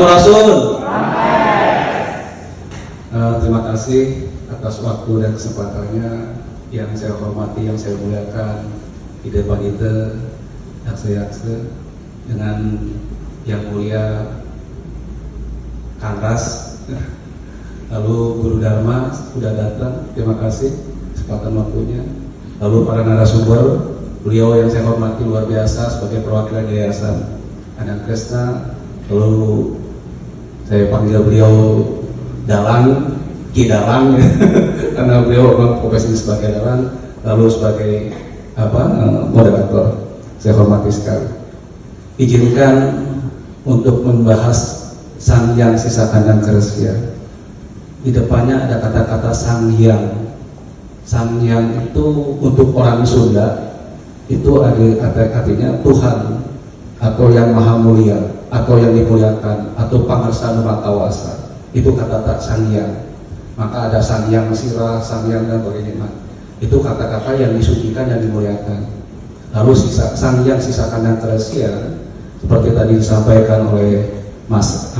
Sampurasun. Terima kasih atas waktu dan kesempatannya yang saya hormati, yang saya muliakan di depan itu yakse dengan yang mulia Kang Ras, lalu Guru Dharma sudah datang, terima kasih kesempatan waktunya. Lalu para narasumber, beliau yang saya hormati luar biasa sebagai perwakilan Yayasan Anak Kresna, lalu saya panggil beliau Dalang, Ki Dalang, karena beliau memang profesinya sebagai dalang, lalu sebagai moderator. Saya hormati sekali. Izinkan untuk membahas Sang Hyang Sisa Kandang Keresya. Di depannya ada kata-kata Sang Hyang. Sang Hyang itu untuk orang Sunda itu artinya Tuhan atau yang maha mulia atau yang dimuliakan atau pangarsa numatawasa. Itu kata-kata Sang Hyang. Maka ada Sang Hyang Sira, Sang Hyang dan sebagainya. Itu kata-kata yang disucikan dan dimuliakan. Lalu Sang Hyang Sisa Kandang Keresya seperti tadi disampaikan oleh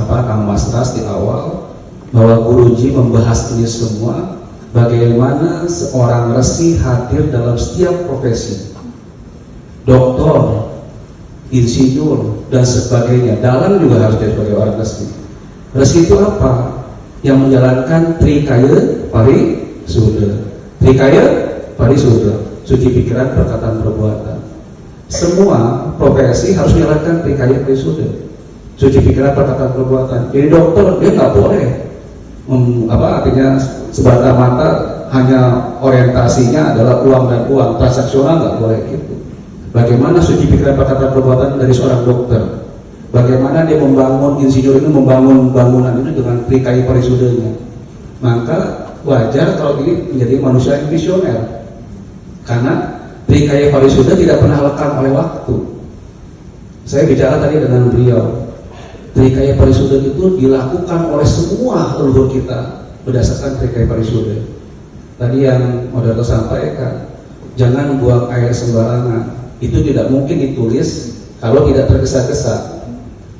Kang Mas Ras di awal, bahwa Guruji membahas ini semua, bagaimana seorang resi hadir dalam setiap profesi, doktor, insinyur dan sebagainya. Dalang juga harus jadi sebagai orang resi. Resi itu apa? Yang menjalankan Trikaya Parisuda. Trikaya Parisuda, suci pikiran, perkataan, perbuatan. Semua profesi harus menjalankan Trikaya Parisuda, suci pikiran, perkataan, perbuatan. Jadi dokter dia nggak boleh artinya semata-mata hanya orientasinya adalah uang dan uang, transaksional, nggak boleh gitu. Bagaimana suci pikiran, perkataan, perbuatan dari seorang dokter? Bagaimana dia membangun, insinyur ini membangun bangunan ini dengan Trikaya Parisudanya? Maka wajar kalau ini menjadi manusia yang visioner, karena Trikaya Parisuda tidak pernah lekang oleh waktu. Saya bicara tadi dengan beliau, Trikaya Parisuda itu dilakukan oleh semua leluhur kita berdasarkan Trikaya Parisuda. Tadi yang moderator sampaikan, jangan buang air sembarangan. Itu tidak mungkin ditulis kalau tidak tergesa-gesa.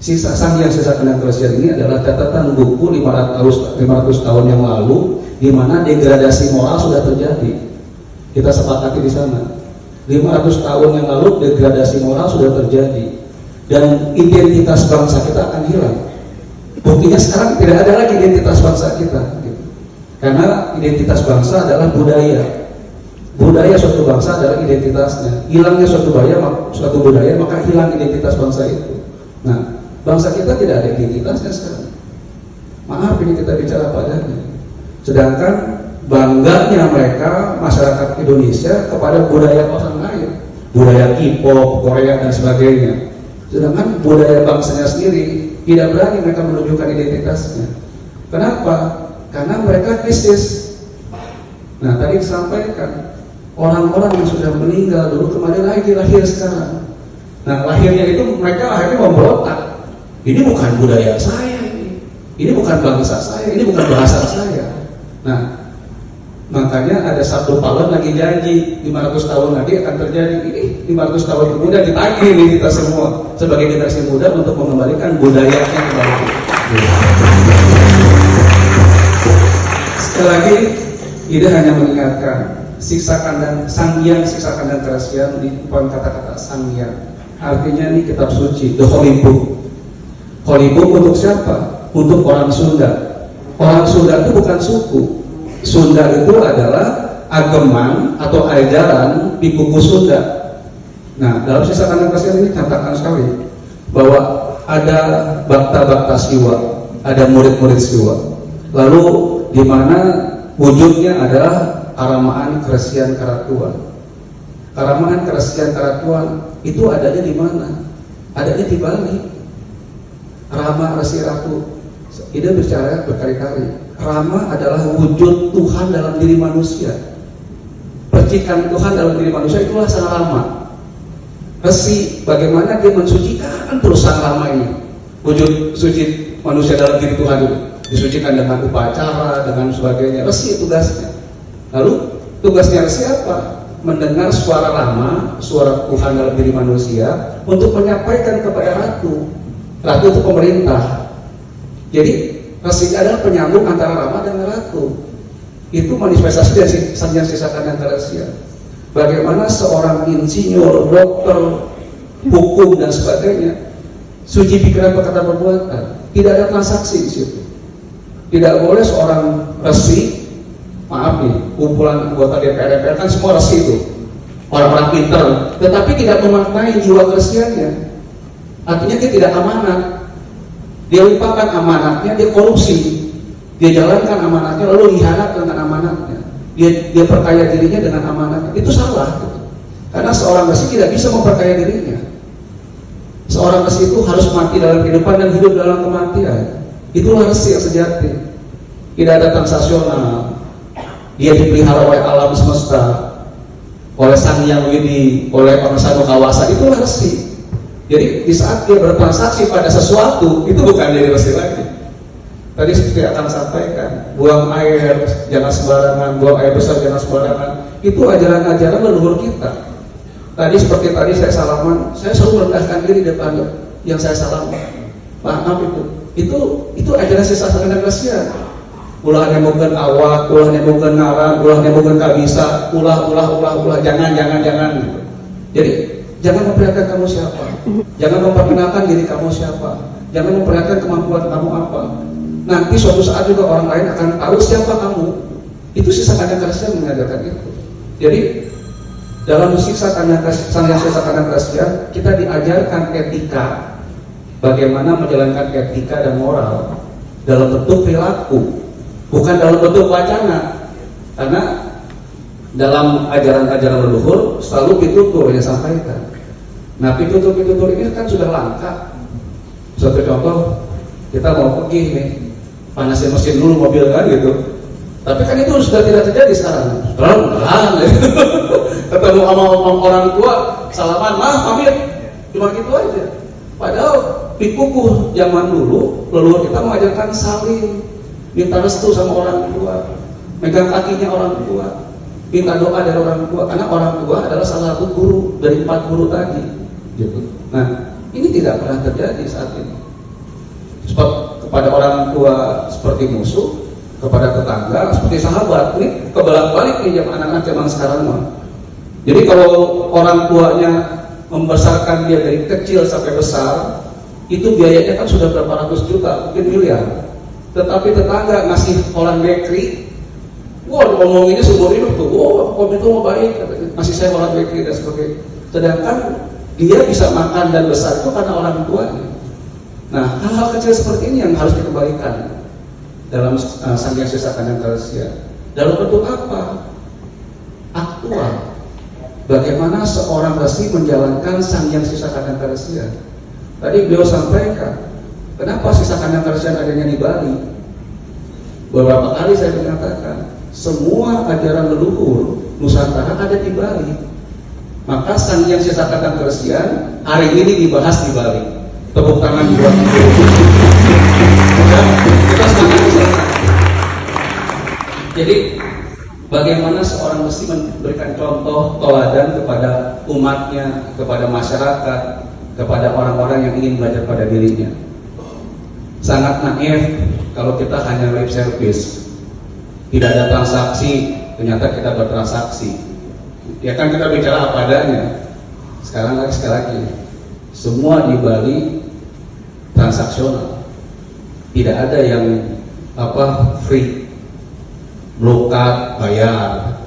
Sang Hyang Sisa Kandang Keresya ini adalah catatan buku 500 tahun yang lalu, di mana degradasi moral sudah terjadi. Kita sepakati di sana. 500 tahun yang lalu degradasi moral sudah terjadi, dan identitas bangsa kita akan hilang. Buktinya sekarang tidak ada lagi identitas bangsa kita, gitu. Karena identitas bangsa adalah budaya. Budaya suatu bangsa adalah identitasnya. Hilangnya suatu budaya, maka hilang identitas bangsa itu. Nah, bangsa kita tidak ada identitasnya sekarang. Maaf, ini kita bicara padanya. Sedangkan bangganya mereka, masyarakat Indonesia, kepada budaya orang lain, budaya K-pop, Korea dan sebagainya. Sedangkan budaya bangsanya sendiri tidak berani mereka menunjukkan identitasnya. Kenapa? Karena mereka krisis. Nah, tadi disampaikan orang-orang yang sudah meninggal dulu kemarin lagi lahir sekarang. Nah, lahirnya itu mereka akhirnya memberontak. Ini bukan budaya saya, ini bukan bangsa saya, ini bukan bahasa saya. Nah, makanya ada satu pahlawan lagi janji 500 tahun lagi akan terjadi. Ini 500 tahun kemudian ditagih nih kita semua sebagai generasi muda untuk mengembalikan budayanya kembali. Sekali lagi, ini hanya mengingatkan siksa kandang Sang Hyang Sisa Kandang Keresya di poin kata-kata Sang Hyang. Artinya ini kitab suci, the holy book. Holy book untuk siapa? Untuk orang Sunda. Orang Sunda itu bukan suku. Sunda itu adalah ageman atau ajaran di kuku Sunda. Nah, dalam Sisa Kandang Keresya ini katakan sekali bahwa ada bakta-bakta siwa, ada murid-murid siwa. Lalu di mana wujudnya adalah Karamaan Keresian Karatuan. Karamaan Keresian Karatuan itu adanya di mana? Adanya di Bali. Rama Resi Ratu. Ida bicara berkali-kali. Rama adalah wujud Tuhan dalam diri manusia. Percikan Tuhan dalam diri manusia itulah Sang Rama. Resi, bagaimana dia mensucikan terus Sang Rama ini. Wujud suci manusia dalam diri Tuhan itu disucikan dengan upacara, dengan sebagainya. Resi tugasnya. Lalu tugasnya resi apa? Mendengar suara Rama, suara Tuhan dalam diri manusia, untuk menyampaikan kepada Ratu. Ratu itu pemerintah. Jadi resi adalah penyambung antara Rama dan Ratu. Itu manifestasi dari Sang Hyang Sisa Kandang Karasya. Bagaimana seorang insinyur, dokter, hukum dan sebagainya, suci pikiran, perkataan, perbuatan, tidak ada transaksi di situ. Tidak boleh seorang resi, maaf nih, kumpulan anggota DPR kan semua resi itu, orang-orang pintar, tetapi tidak memaknai jiwa keresiannya. Artinya dia tidak amanat, dia lupakan amanatnya, dia korupsi, dia jalankan amanatnya lalu hianat dengan amanatnya. Dia perkaya dirinya dengan amanatnya. Itu salah gitu. Karena seorang resi tidak bisa memperkaya dirinya. Seorang resi itu harus mati dalam kehidupan dan hidup dalam kematian. Itulah resi yang sejati. Tidak ada transaksional. Dia dipelihara oleh alam semesta, oleh Sang Hyang Widi, oleh Pangsanu Kawasa. Itulah resi. Jadi di saat dia bertransaksi pada sesuatu, itu bukan dari resi lagi. Tadi seperti akan sampaikan, buang air jangan sembarangan, buang air besar jangan sembarangan. Itu ajaran-ajaran leluhur kita. Tadi seperti tadi saya salaman, saya selalu merendahkan diri depan yang saya salaman. Maaf itu ajaran Sisa Kandang Karasya. Ulah nemokeun awak, ulah nemokeun ngaran, ulah nemokeun kabisa, ulah, jangan. Jadi jangan memperlihatkan kamu siapa, jangan memperkenalkan diri kamu siapa, jangan memperlihatkan kemampuan kamu apa. Nanti suatu saat juga orang lain akan tahu siapa kamu. Itu Sisa Kandang Karasya mengajarkan itu. Jadi dalam Sang Hyang Sisa Kandang Karasya kita diajarkan etika, bagaimana menjalankan etika dan moral dalam bentuk perilaku, bukan dalam bentuk wacana. Karena dalam ajaran-ajaran leluhur selalu pitutur yang sampaikan. Nah pitutur ini kan sudah langka. Suatu contoh, kita mau pergi nih, panasin mesin dulu mobil kan gitu. Tapi kan itu sudah tidak terjadi sekarang. Terang gitu. Ketemu sama orang tua, salaman, pamit, cuma gitu aja. Padahal pikukuh zaman dulu, leluhur kita mengajarkan saling, minta restu sama orang tua, megang kakinya orang tua, minta doa dari orang tua, karena orang tua adalah salah satu guru dari 4 guru tadi. Gitu. Nah, ini tidak pernah terjadi saat ini. Kepada orang tua seperti musuh, kepada tetangga seperti sahabat. Ini kebolak-balik nih anak-anak zaman sekarang mah. Jadi kalau orang tuanya membesarkan dia dari kecil sampai besar, itu biayanya kan sudah berapa ratus juta, mungkin miliar. Tetapi tetangga ngasih Holland Bakery, wah ngomonginnya seumur hidup tuh, wah kok itu mau baik, masih saya Holland Bakery dan sebagainya. Sedangkan dia bisa makan dan besar itu karena orang tuanya. Nah, hal-hal kecil seperti ini yang harus dikembalikan dalam Sang Hyang Sisa Kandang Karasya. Dalam bentuk apa? Aktual. Bagaimana seorang resi menjalankan Sang Hyang Sisa Kandang Karasya. Tadi beliau sampaikan, kenapa Sisa Kandang Karasya adanya di Bali? Beberapa kali saya mengatakan, semua ajaran leluhur Nusantara ada di Bali. Maka Sang Hyang Sisa Kandang Karasya hari ini dibahas di Bali. Tepuk tangan buat kita semangat di sana. Jadi bagaimana seorang mesti memberikan contoh teladan kepada umatnya, kepada masyarakat, kepada orang-orang yang ingin belajar pada dirinya. Sangat naif kalau kita hanya lip service, tidak ada transaksi, ternyata kita bertransaksi. Ya kan kita bicara apa adanya. Sekali lagi, semua di Bali transaksional, tidak ada yang free, blokat, bayar,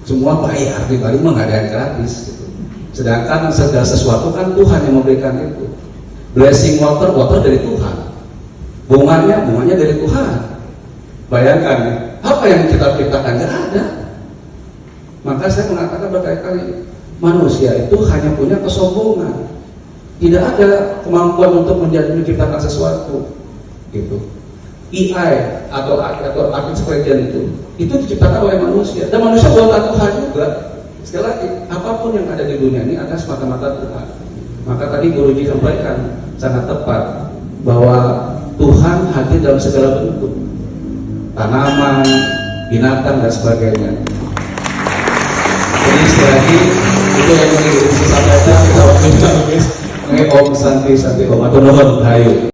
semua bayar. Di Bali mah nggak ada yang gratis gitu. Sedangkan segala sesuatu kan Tuhan yang memberikan itu. Blessing water dari Tuhan, bunganya dari Tuhan. Bayangkan apa yang kita ciptakan, nggak ada. Maka saya mengatakan berkali-kali, manusia itu hanya punya kesombongan. Tidak ada kemampuan untuk menciptakan sesuatu, gitu. AI atau artificial intelligence itu diciptakan oleh manusia, dan manusia buatan Tuhan juga. Sekali lagi, apapun yang ada di dunia ini adalah semata-mata Tuhan. Maka tadi Guruji sampaikan sangat tepat bahwa Tuhan hadir dalam segala bentuk, tanaman, binatang dan sebagainya. Jadi sekali lagi itu yang ingin saya sampaikan. Om Santi Om Atur Nuhun Rahayu.